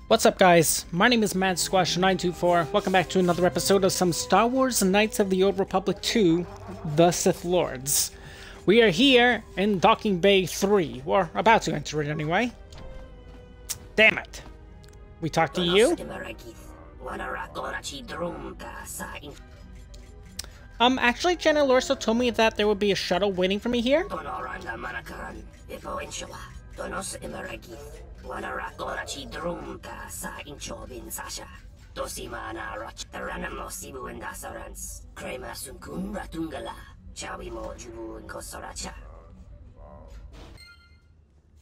What's up, guys? My name is MadSquash924. Welcome back to another episode of some Star Wars Knights of the Old Republic 2, The Sith Lords. We are here in Docking Bay 3. We're about to enter it anyway. Damn it. We talked to you? Actually, Jenna Lorso told me that there would be a shuttle waiting for me here.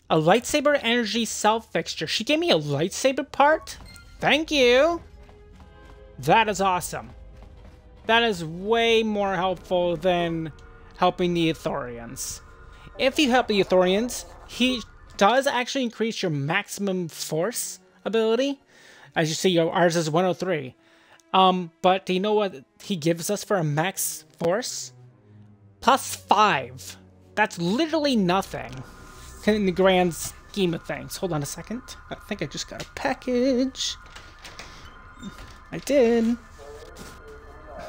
A lightsaber energy cell fixture. She gave me a lightsaber part? Thank you! That is awesome. That is way more helpful than helping the Ithorians. If you help the Ithorians, he does actually increase your maximum force ability. As you see, ours is 103. But do you know what he gives us for a max force? +5. That's literally nothing in the grand scheme of things. Hold on a second. I think I just got a package. I did.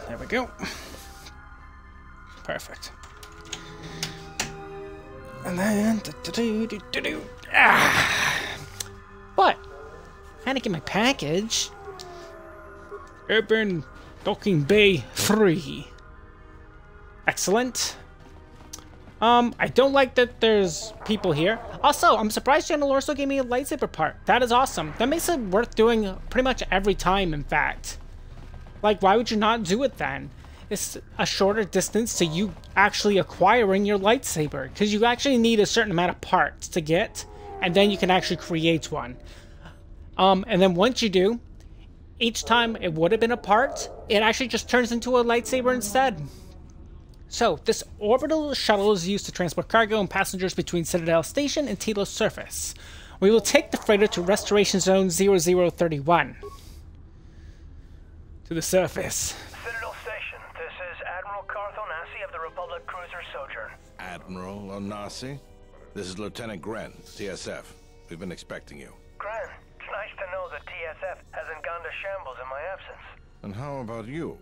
There we go. Perfect. And then... What? I had to get my package. Urban Docking Bay 3. Excellent. I don't like that there's people here. Also, I'm surprised Jenna Lorso gave me a lightsaber part. That is awesome. That makes it worth doing pretty much every time, in fact. Like, why would you not do it then? It's a shorter distance to you actually acquiring your lightsaber, because you actually need a certain amount of parts to get, and then you can actually create one. And then once you do, each time it would have been a part, it actually just turns into a lightsaber instead. So, this orbital shuttle is used to transport cargo and passengers between Citadel Station and Telos Surface. We will take the freighter to Restoration Zone 0031. To the surface. Citadel Station, this is Admiral Carth Onasi of the Republic Cruiser Sojourn. Admiral Onasi? This is Lieutenant Gren, TSF. We've been expecting you. Gren, it's nice to know that TSF hasn't gone to shambles in my absence. And how about you?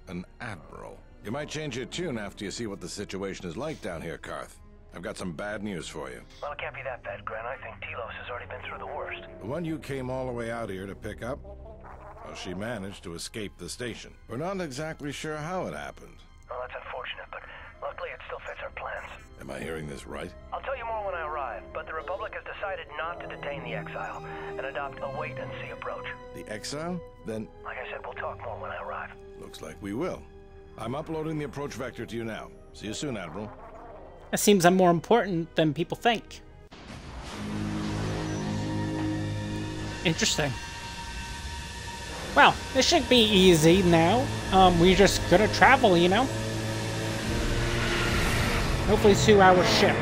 An Admiral? You might change your tune after you see what the situation is like down here, Carth. I've got some bad news for you. Well, it can't be that bad, Gren. I think Telos has already been through the worst. The one you came all the way out here to pick up? Well, she managed to escape the station. We're not exactly sure how it happened. Well, that's unfortunate, but luckily it still fits our plans. Am I hearing this right? I'll tell you more when I arrive, but the Republic has decided not to detain the exile and adopt a wait-and-see approach. The exile? Then... Like I said, we'll talk more when I arrive. Looks like we will. I'm uploading the approach vector to you now. See you soon, Admiral. That seems more important than people think. Interesting. Well, this should be easy now. We're just gonna travel, you know? Hopefully 2-hour ship.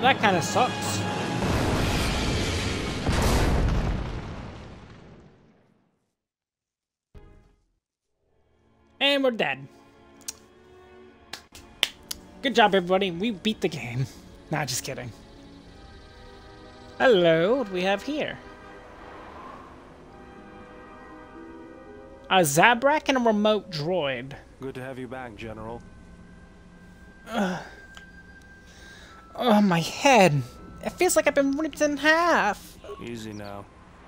That kind of sucks. And we're dead. Good job, everybody. We beat the game. Nah, just kidding. Hello, what do we have here? A Zabrak and a remote droid. Good to have you back, General. Oh, my head. It feels like I've been ripped in half. Easy now.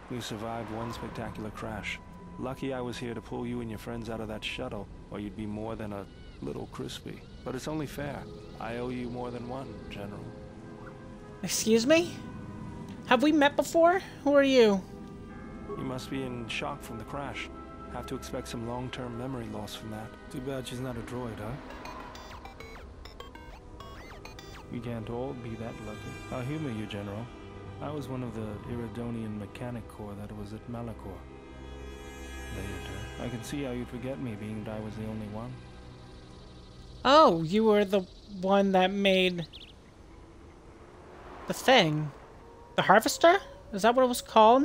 We survived one spectacular crash. Lucky I was here to pull you and your friends out of that shuttle, or you'd be more than a little crispy. But it's only fair. I owe you more than one, General. Excuse me? Have we met before? Who are you? You must be in shock from the crash. Have to expect some long-term memory loss from that. Too bad she's not a droid, huh? We can't all be that lucky. I'll humor you, General. I was one of the Iridonian Mechanic Corps that was at Malachor. Later, I can see how you'd forget me, being that I was the only one. Oh, you were the one that made the thing. The Harvester? Is that what it was called?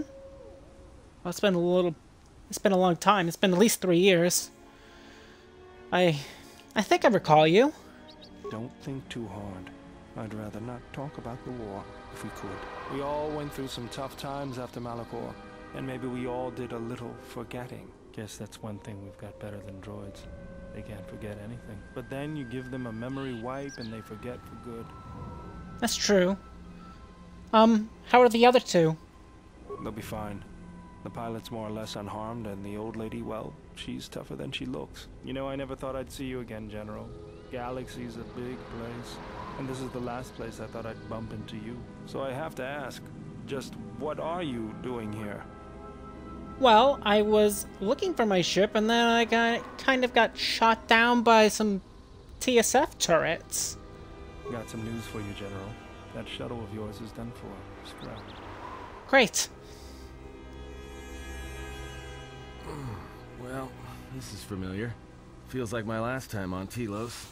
Well, it's been a long time. It's been at least 3 years. I think I recall you. Don't think too hard. I'd rather not talk about the war, if we could. We all went through some tough times after Malachor, and maybe we all did a little forgetting. Guess that's one thing we've got better than droids. They can't forget anything. But then you give them a memory wipe and they forget for good. That's true. How are the other two? They'll be fine. The pilot's more or less unharmed, and the old lady, well, she's tougher than she looks. You know, I never thought I'd see you again, General. Galaxy's a big place, and this is the last place I thought I'd bump into you. So I have to ask, just what are you doing here? Well, I was looking for my ship, and then I kind of got shot down by some TSF turrets. Got some news for you, General. That shuttle of yours is done for. Scrap. Great. Well, this is familiar. Feels like my last time on Telos.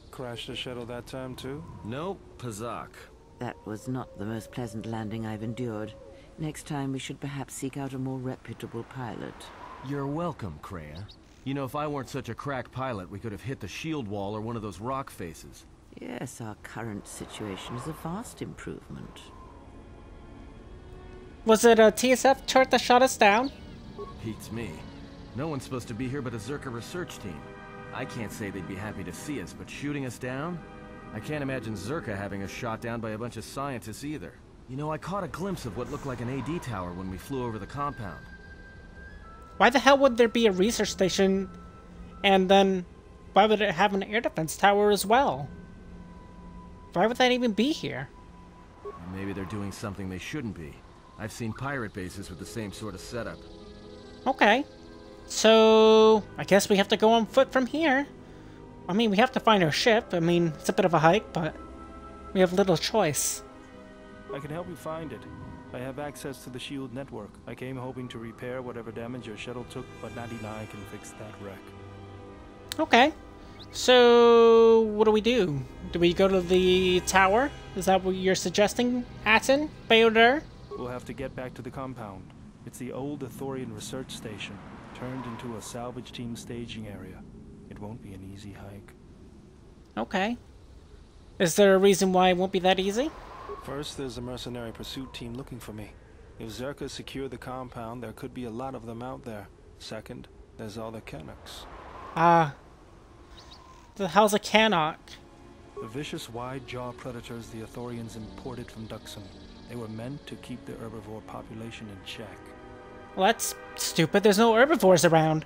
Crashed the shuttle that time, too? Nope, Pazak. That was not the most pleasant landing I've endured. Next time we should perhaps seek out a more reputable pilot. You're welcome, Kreia. You know, if I weren't such a crack pilot, we could have hit the shield wall or one of those rock faces. Yes, our current situation is a vast improvement. Was it a TSF turret that shot us down? Beats me. No one's supposed to be here but a Zerka research team. I can't say they'd be happy to see us, but shooting us down? I can't imagine Zerka having us shot down by a bunch of scientists either. You know, I caught a glimpse of what looked like an AD tower when we flew over the compound. Why the hell would there be a research station, and then why would it have an air defense tower as well? Why would that even be here? Maybe they're doing something they shouldn't be. I've seen pirate bases with the same sort of setup. Okay. So, I guess we have to go on foot from here. I mean, we have to find our ship. I mean, it's a bit of a hike, but we have little choice. I can help you find it. I have access to the SHIELD network. I came hoping to repair whatever damage your shuttle took, but Natty and I can fix that wreck. Okay. So, what do we do? Do we go to the tower? Is that what you're suggesting, Atten? Bao Dur? We'll have to get back to the compound. It's the old Ithorian research station, turned into a salvage team staging area. It won't be an easy hike. Okay. Is there a reason why it won't be that easy? First, there's a mercenary pursuit team looking for me. If Zerka secure the compound, there could be a lot of them out there. Second, there's all the Canucks. The hell's a Canuck? The vicious wide-jaw predators the Ithorians imported from Duxum. They were meant to keep the herbivore population in check. Well, that's stupid. There's no herbivores around.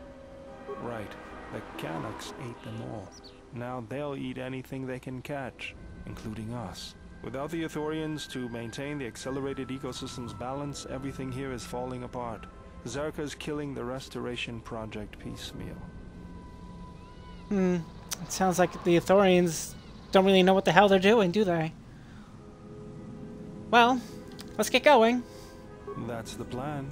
Right. The Canucks ate them all. Now they'll eat anything they can catch, including us. Without the Ithorians to maintain the accelerated ecosystem's balance, everything here is falling apart. Zerka's killing the restoration project piecemeal. It sounds like the Ithorians don't really know what the hell they're doing, do they? Well, let's get going. That's the plan.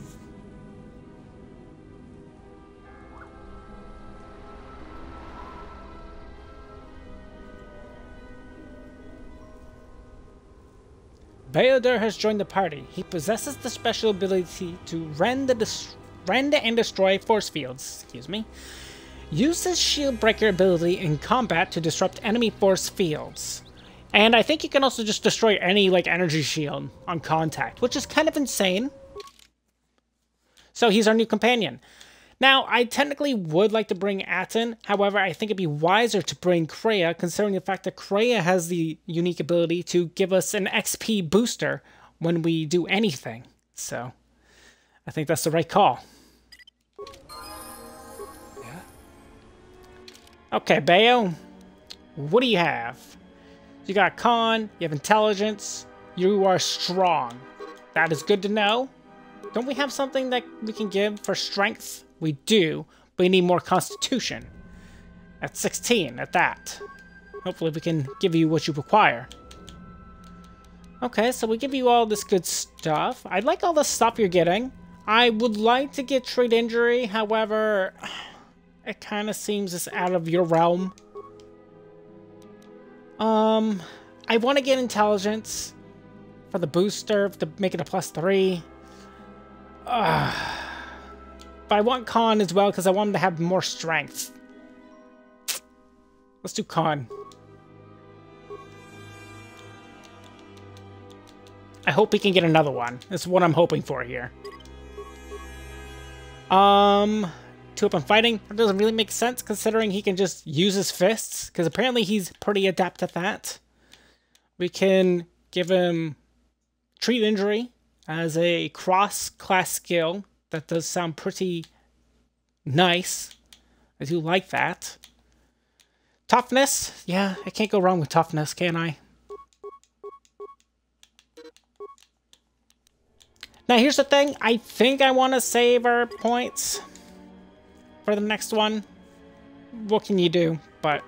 Bao Dur has joined the party. He possesses the special ability to rend and destroy force fields. Excuse me. Uses shield breaker ability in combat to disrupt enemy force fields. And I think you can also just destroy any, like, energy shield on contact, which is kind of insane. So he's our new companion. Now, I technically would like to bring Atten, however, I think it'd be wiser to bring Kreia, considering the fact that Kreia has the unique ability to give us an XP booster when we do anything. So, I think that's the right call. Yeah? Okay, Bao, what do you have? You got con, you have intelligence, you are strong. That is good to know. Don't we have something that we can give for strength? We do, but we need more constitution. At 16, at that. Hopefully we can give you what you require. Okay, so we give you all this good stuff. I like all the stuff you're getting. I would like to get trade injury, however, it kind of seems it's out of your realm. I want to get intelligence for the booster to make it a +3. But I want con as well because I want him to have more strength. Let's do con. I hope he can get another one. That's what I'm hoping for here. 2 up on fighting. That doesn't really make sense considering he can just use his fists, because apparently he's pretty adept at that. We can give him treat injury as a cross-class skill. That does sound pretty nice. I do like that. Toughness. Yeah, I can't go wrong with toughness, can I? Now, here's the thing. I think I want to save our points for the next one. What can you do? But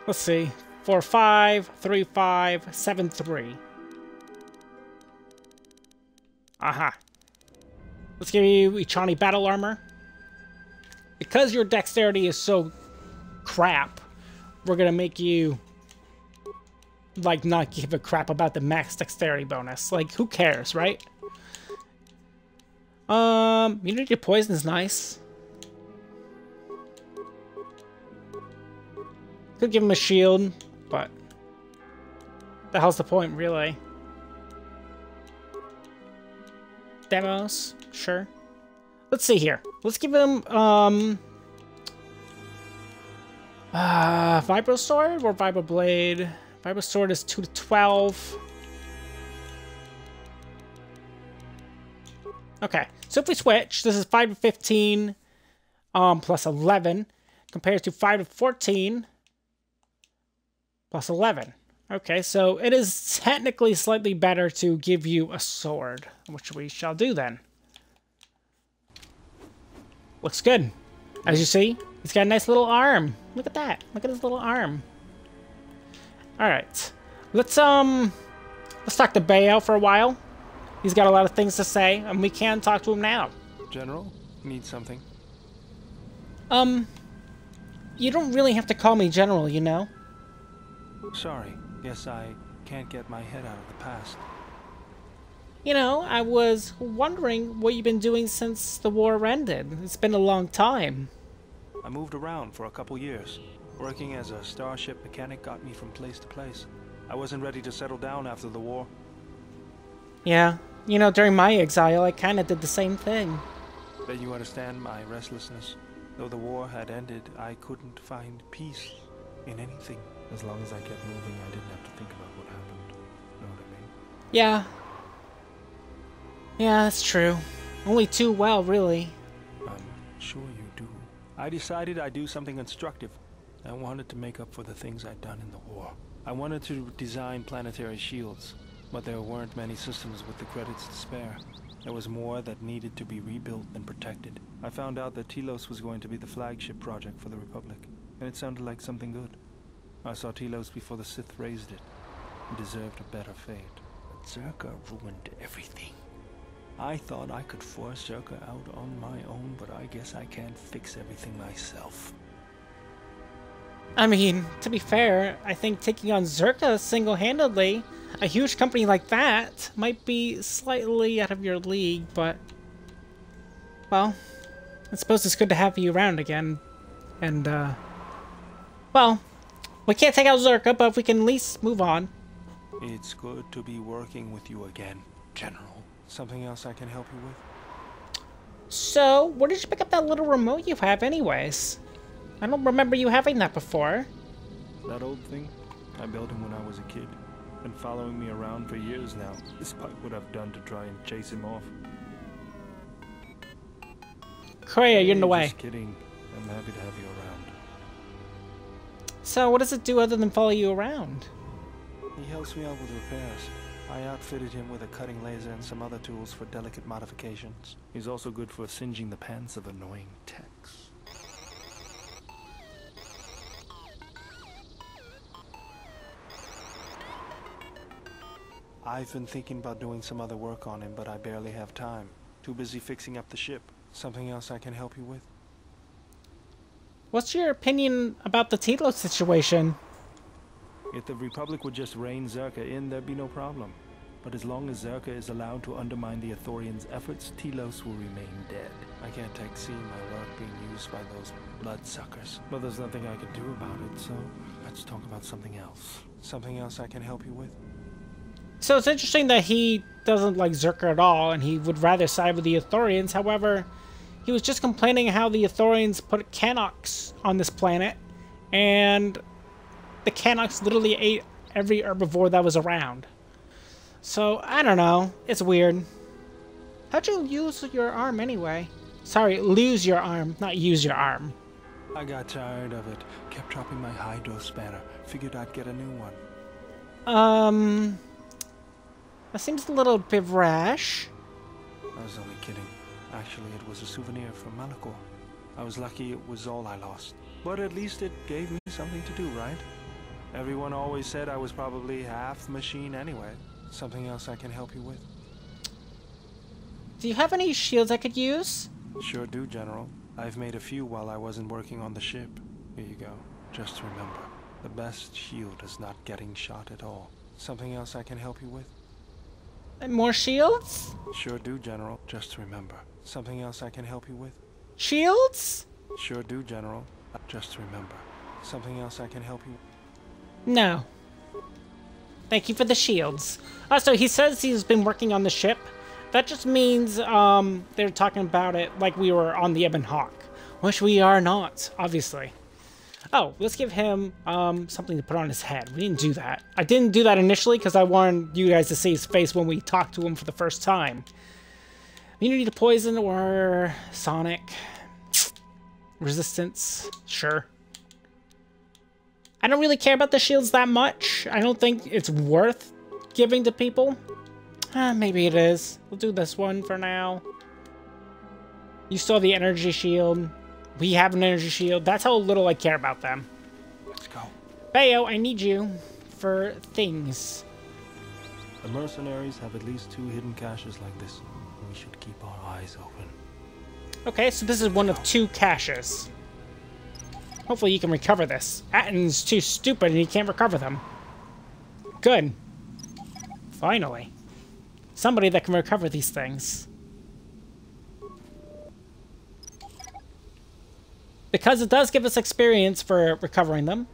let's see. 4-5, 3-5, 7-3. Aha. Let's give you Ichani battle armor. Because your dexterity is so crap, we're gonna make you like not give a crap about the max dexterity bonus. Like, who cares, right? Immunity to poison is nice. Could give him a shield, but the hell's the point, really? Demos, sure. Let's see here. Let's give him Vibro Sword or Vibro Blade. Vibro Sword is 2 to 12. Okay, so if we switch, this is 5 to 15 plus 11 compared to 5 to 14 plus 11. Okay, so it is technically slightly better to give you a sword, which we shall do then. Looks good. As you see, he's got a nice little arm. Look at that. Look at his little arm. All right. Let's talk to Bayo for a while. He's got a lot of things to say, and we can talk to him now. General, need something? You don't really have to call me General, you know? Sorry. Guess I can't get my head out of the past. You know, I was wondering what you've been doing since the war ended. It's been a long time. I moved around for a couple years. Working as a starship mechanic got me from place to place. I wasn't ready to settle down after the war. Yeah, you know, during my exile, I kind of did the same thing. Bet you understand my restlessness. Though the war had ended, I couldn't find peace in anything. As long as I kept moving, I didn't have to think about what happened. Know what I mean? Yeah. Yeah, that's true. Only too well, really. I'm sure you do. I decided I'd do something constructive. I wanted to make up for the things I'd done in the war. I wanted to design planetary shields, but there weren't many systems with the credits to spare. There was more that needed to be rebuilt and protected. I found out that Telos was going to be the flagship project for the Republic, and it sounded like something good. I saw Telos before the Sith raised it. It deserved a better fate. But Zerka ruined everything. I thought I could force Zerka out on my own, but I guess I can't fix everything myself. I mean, to be fair, I think taking on Zerka single-handedly, a huge company like that, might be slightly out of your league, but... well, I suppose it's good to have you around again. And, well, we can't take out Zerka, but we can at least move on. It's good to be working with you again, General. Something else I can help you with? So, where did you pick up that little remote you have anyways? I don't remember you having that before. That old thing? I built him when I was a kid. Been following me around for years now, despite what I've done to try and chase him off. Korea, you're in the way. Just kidding. I'm happy to have you around. So, what does it do other than follow you around? He helps me out with repairs. I outfitted him with a cutting laser and some other tools for delicate modifications. He's also good for singeing the pants of annoying techs. I've been thinking about doing some other work on him, but I barely have time. Too busy fixing up the ship. Something else I can help you with? What's your opinion about the Tilo situation? If the Republic would just rein Zerka in, there'd be no problem. But as long as Zerka is allowed to undermine the Ithorians' efforts, Telos will remain dead. I can't take seeing my work being used by those bloodsuckers. But there's nothing I can do about it, so let's talk about something else. Something else I can help you with? So it's interesting that he doesn't like Zerka at all, and he would rather side with the Ithorians. However, he was just complaining how the Ithorians put Canox on this planet, and the Canox literally ate every herbivore that was around. So, I don't know. It's weird. How'd you use your arm anyway? Sorry, lose your arm, not use your arm. I got tired of it. Kept dropping my hydro spanner. Figured I'd get a new one. That seems a little bit rash. I was only kidding. Actually, it was a souvenir from Malachor. I was lucky it was all I lost. But at least it gave me something to do, right? Everyone always said I was probably half machine anyway. Something else I can help you with? Do you have any shields I could use? Sure do, General. I've made a few while I wasn't working on the ship. Here you go. Just remember, the best shield is not getting shot at all. Something else I can help you with? And more shields? Sure do, General. Just remember. Something else I can help you with? Shields? Sure do, General. Just remember. Something else I can help you with? No. Thank you for the shields. So he says he's been working on the ship. That just means they're talking about it like we were on the Ebon Hawk, which we are not, obviously. Oh, let's give him something to put on his head. We didn't do that. I didn't do that initially because I wanted you guys to see his face when we talked to him for the first time. Immunity to poison or sonic. Resistance, sure. I don't really care about the shields that much. I don't think it's worth giving to people. Maybe it is. We'll do this one for now. You still have the energy shield. We have an energy shield. That's how little I care about them. Let's go. Bayo, I need you for things. The mercenaries have at least 2 hidden caches like this. We should keep our eyes open. Okay, so this is one of 2 caches. Hopefully you can recover this. Atton's too stupid and he can't recover them. Good. Finally. Somebody that can recover these things. Because it does give us experience for recovering them.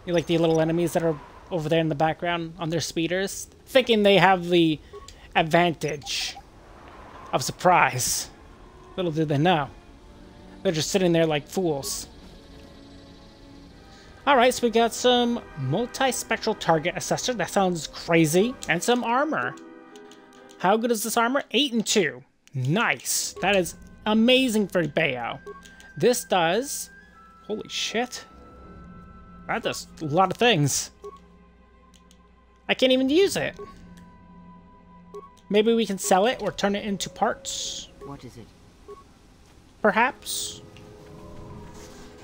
You like the little enemies that are over there in the background on their speeders? Thinking they have the advantage of surprise. Little do they know. They're just sitting there like fools. Alright, so we got some multi-spectral target assessor. That sounds crazy. And some armor. How good is this armor? 8 and 2. Nice. That is amazing for Bayo. This does... Holy shit. That does a lot of things. I can't even use it. Maybe we can sell it or turn it into parts. What is it? Perhaps.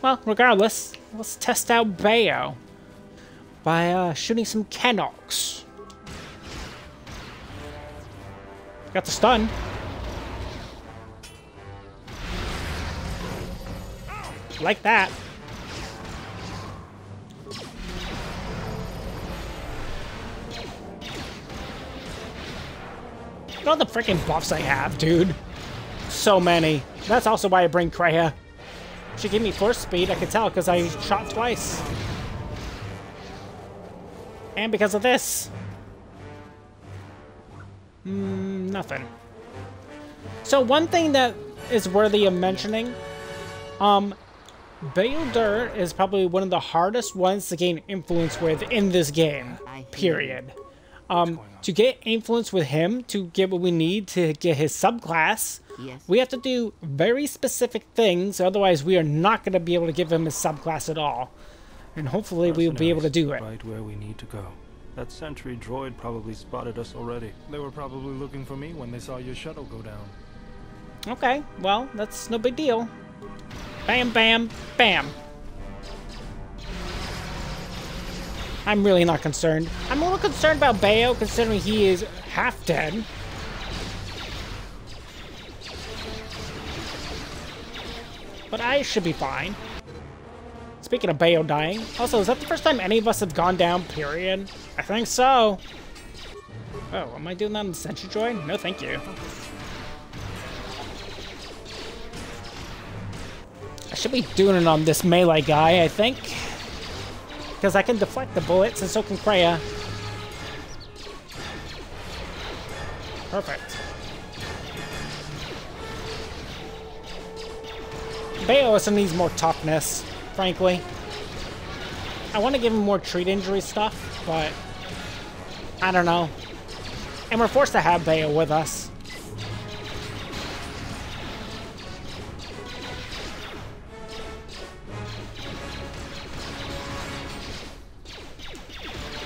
Well, regardless, let's test out Bayo by shooting some Canox. Got the stun. Like that. Look at all the freaking buffs I have, dude. So many. That's also why I bring Kreia. She gave me force speed, I could tell, because I shot twice. And because of this. Nothing. So one thing that is worthy of mentioning, Bao Dur is probably one of the hardest ones to gain influence with in this game, period. To get influence with him, to get what we need to get his subclass, we have to do very specific things, otherwise we are not going to be able to give him his subclass at all. And hopefully we'll be able to do it. Right where we need to go. That sentry droid probably spotted us already. They were probably looking for me when they saw your shuttle go down. Okay, well, that's no big deal. Bam, bam, bam. I'm really not concerned. I'm a little concerned about Bao, considering he is half dead. But I should be fine. Speaking of Bao dying, also, is that the first time any of us have gone down, period? I think so. Oh, am I doing that on the sentry droid? No, thank you. I should be doing it on this melee guy, I think. Because I can deflect the bullets, and so can Kreia. Perfect. Bao also needs more toughness, frankly. I want to give him more treat injury stuff, but I don't know. And we're forced to have Bao with us.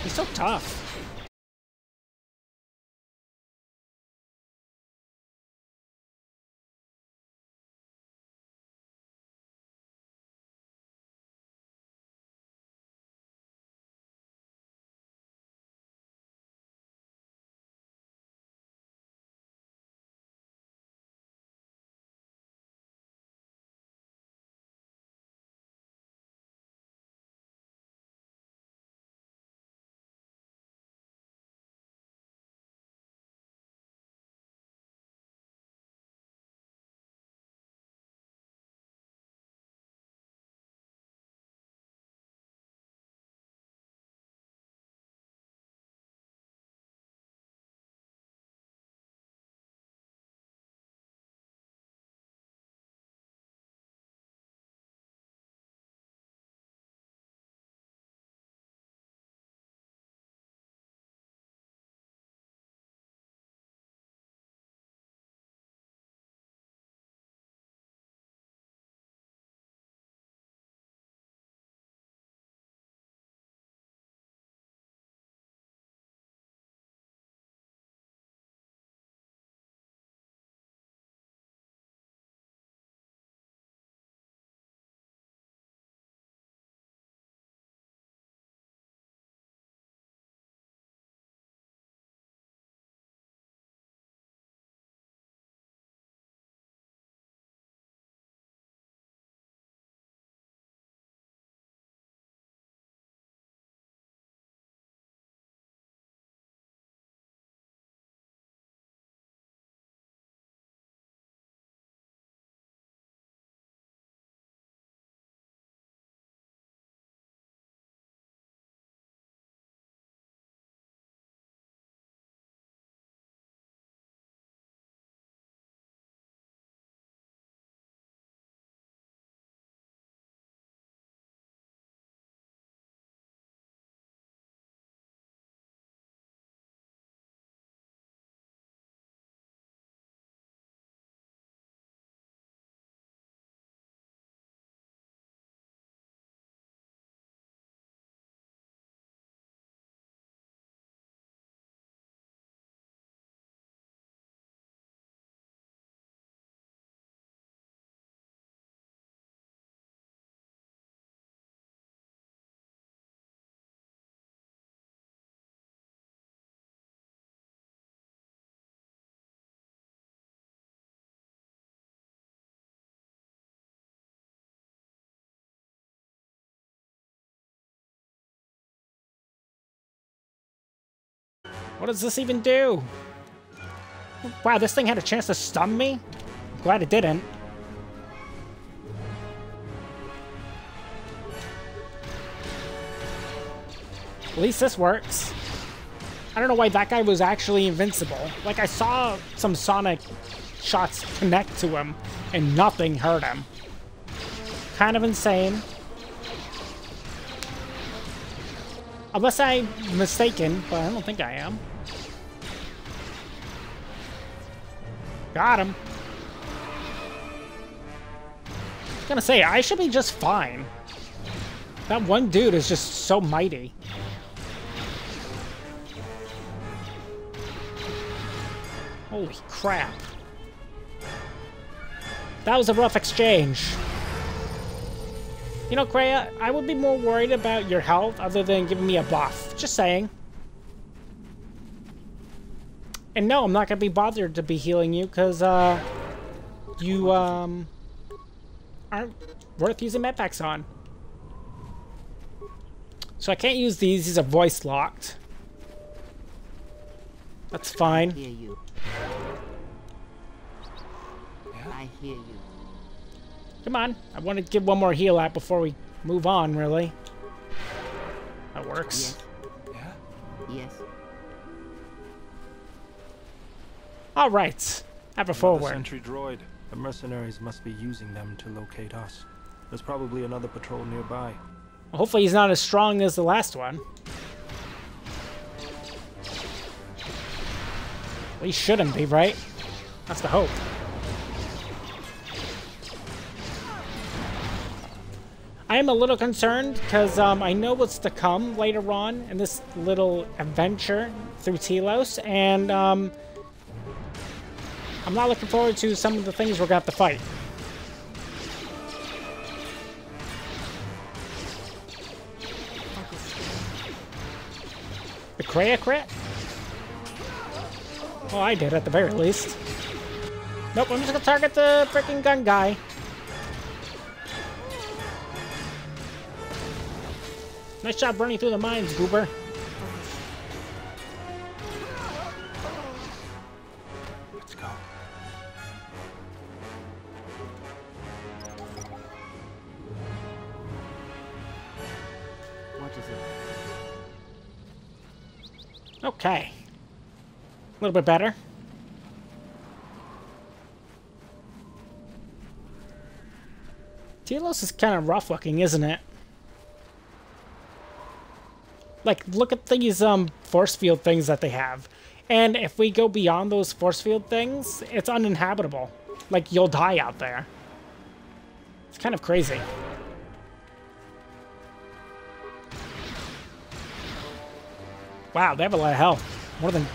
He's so tough. What does this even do? Wow, this thing had a chance to stun me? I'm glad it didn't. At least this works. I don't know why that guy was actually invincible. Like, I saw some Sonic shots connect to him, and nothing hurt him. Kind of insane. Unless I'm mistaken, but I don't think I am. Got him. I was gonna say, I should be just fine. That one dude is just so mighty. Holy crap. That was a rough exchange. You know, Kreia, I would be more worried about your health other than giving me a buff. Just saying. And no, I'm not going to be bothered to be healing you, because, you, aren't worth using medpacks on. So I can't use these. These are voice locked. That's fine. I hear you. I hear you. Come on. I want to give one more heal out before we move on, really. That works. Yes. Yes. All right. Have a forward. Sentry droid. The mercenaries must be using them to locate us. There's probably another patrol nearby. Well, hopefully he's not as strong as the last one. Well, he shouldn't be, right? That's the hope. I am a little concerned because I know what's to come later on in this little adventure through Telos, and I'm not looking forward to some of the things we're going to have to fight. The Kreia crit? Well, I did at the very least. Nope, I'm just going to target the freaking gun guy. Nice job running through the mines, Goober. Let's go. What is it? Okay. A little bit better. Telos is kind of rough looking, isn't it? Like, look at these force field things that they have. And if we go beyond those force field things, it's uninhabitable. Like, you'll die out there. It's kind of crazy. Wow, they have a lot of health. More than...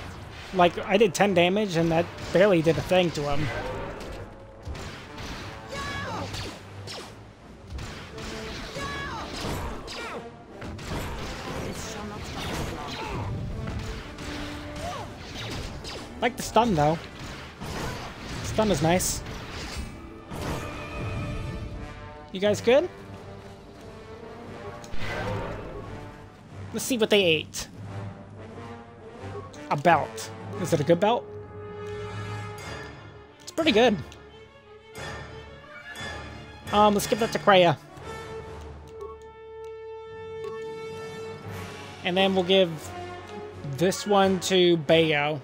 Like, I did 10 damage, and that barely did a thing to him. Like the stun, though. Stun is nice. You guys good? Let's see what they ate. A belt. Is it a good belt? It's pretty good. Let's give that to Kreia. And then we'll give this one to Bayo.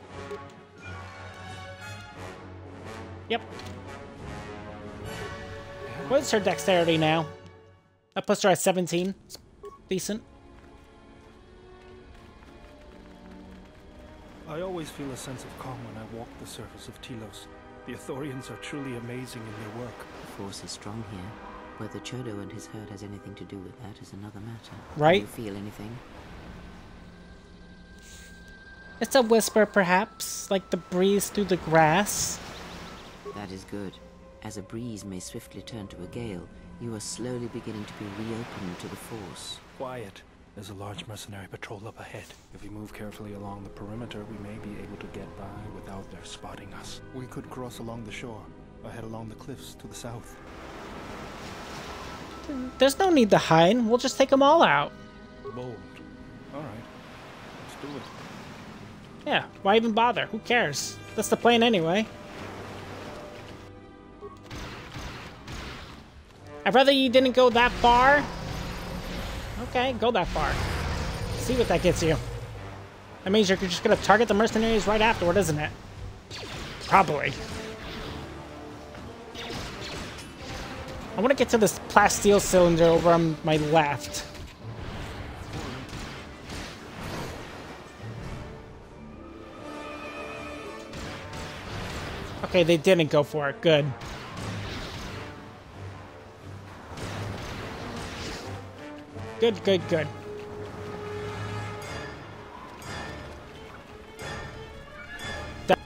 Yep. What is her dexterity now? That puts her at 17. It's decent. I always feel a sense of calm when I walk the surface of Telos. The Ithorians are truly amazing in their work. The force is strong here. Whether Chodo and his herd has anything to do with that is another matter. Right. Do you feel anything? It's a whisper, perhaps, like the breeze through the grass. That is good. As a breeze may swiftly turn to a gale, you are slowly beginning to be reopened to the force. Quiet. There's a large mercenary patrol up ahead. If we move carefully along the perimeter, we may be able to get by without their spotting us. We could cross along the shore, or head along the cliffs to the south. There's no need to hide. We'll just take them all out. Bold. All right. Let's do it. Yeah, why even bother? Who cares? That's the plan anyway. I'd rather you didn't go that far. Okay, go that far. See what that gets you. That means you're just gonna target the mercenaries right afterward, isn't it? Probably. I want to get to this plasteel cylinder over on my left. Okay, they didn't go for it. Good. Good, good, good.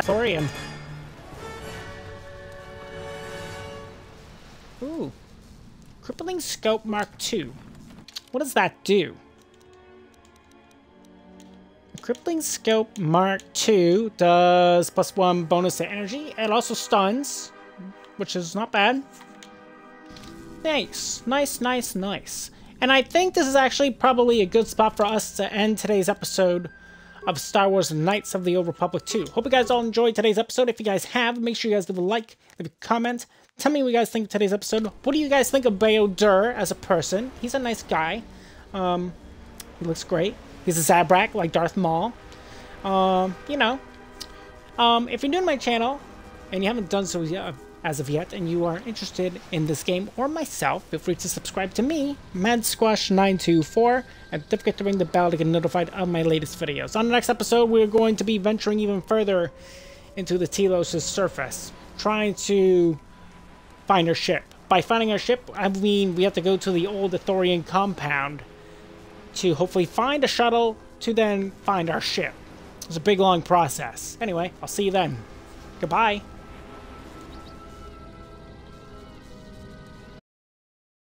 Thorium. Ooh. Crippling Crippling Scope Mark II. What does that do? Crippling Scope Mark II does +1 bonus to energy. It also stuns, which is not bad. Nice, nice, nice, nice. And I think this is actually probably a good spot for us to end today's episode of Star Wars Knights of the Old Republic 2. Hope you guys all enjoyed today's episode. If you guys have, make sure you guys leave a like, leave a comment. Tell me what you guys think of today's episode. What do you guys think of Bao Dur as a person? He's a nice guy. He looks great. He's a Zabrak like Darth Maul. You know. If you're new to my channel, and you haven't done so yet, as of yet, and you are interested in this game or myself, feel free to subscribe to me, MadSquash924, and don't forget to ring the bell to get notified of my latest videos. On the next episode, we're going to be venturing even further into the Telos' surface, trying to find our ship. By finding our ship, I mean we have to go to the old Ithorian compound to hopefully find a shuttle to then find our ship. It's a big, long process. Anyway, I'll see you then. Goodbye.